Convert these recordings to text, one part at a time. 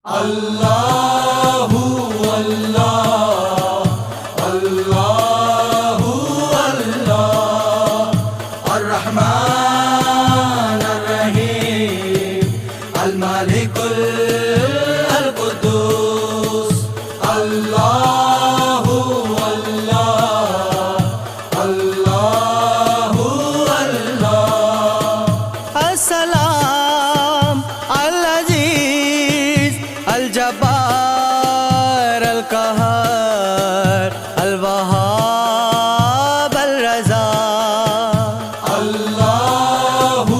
अल्लाहु अल्लाह अल्लाहु अल्लाह अर्रहमान अर्रहीम अल-मालिकुल अल-कुद्दूस अल्लाहु अल्लाह अल्लाहु अल्लाह अस्सलाम अल-अज़ीज़ अल-जब्बार अल-क़हार अल-वहाब अल-रज़ा अल्लाहु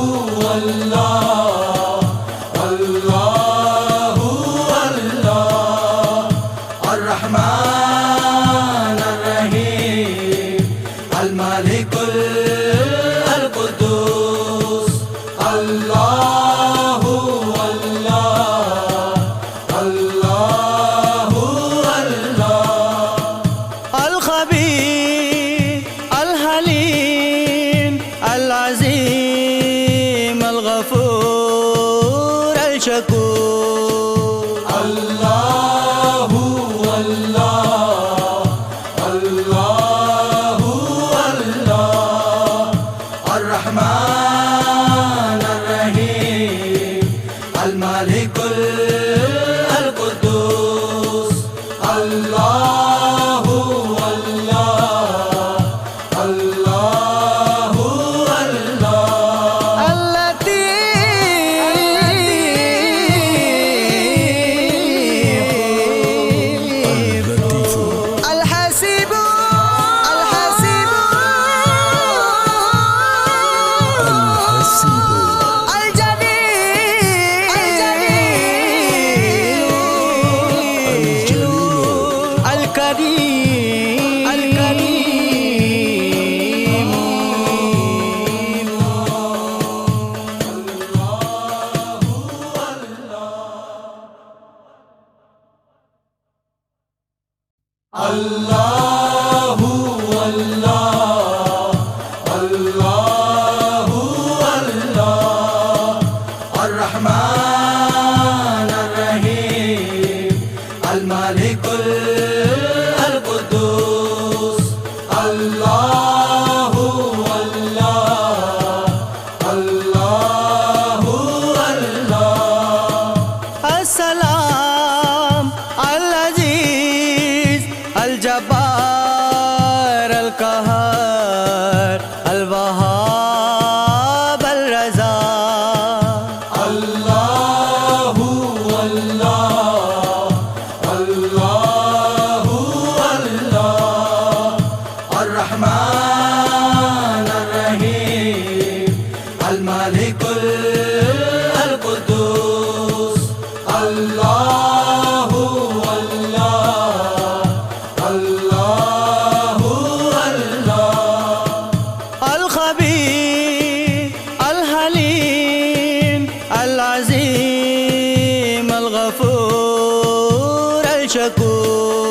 अल्लाह अल्लाहु अल्लाह अर्रहमान अर्रहीम अल-मालिकुल अल-कुद्दूस अल्लाहु अल्लाह अल्लाहु अल्लाह अल-ख़बीर अल-हलीम अल-अज़ीम अल-गफ़ूर अल-शकूर अल्लाहु अल्लाह अल्लाहु अल्लाह अर्रहमान अर्रहीम अल-मालिकुल अल-कुद्दूस अल्लाहु अल्लाह अल्लाहु अल्लाह अल-लतीफ़ अल-हसीब अल-हसीब अल-जलील अल-करीम अल-करीम अल्लाहु अल्लाह अल्लाहु अल्लाह अर्रहमान अर्रहीम अल-मालिकुल अल-कुद्दूस अल्लाहु अल्लाह अल्लाहु अल्लाह अस्सलाम अल-अज़ीज़ अल-जब्बार अल-क़हार अल-वहाब अल-रज़ा अल्लाहु अल्लाह अल्लाहु अल्लाह अर्रहमान अर्रहीम अल-मालिकुल अल-कुद्दूस अल्लाहु अल्लाह अल्लाहु अल्लाह अल-ख़बीर अल-हलीम अल-अज़ीम अल-गफ़ूर अल-शकूर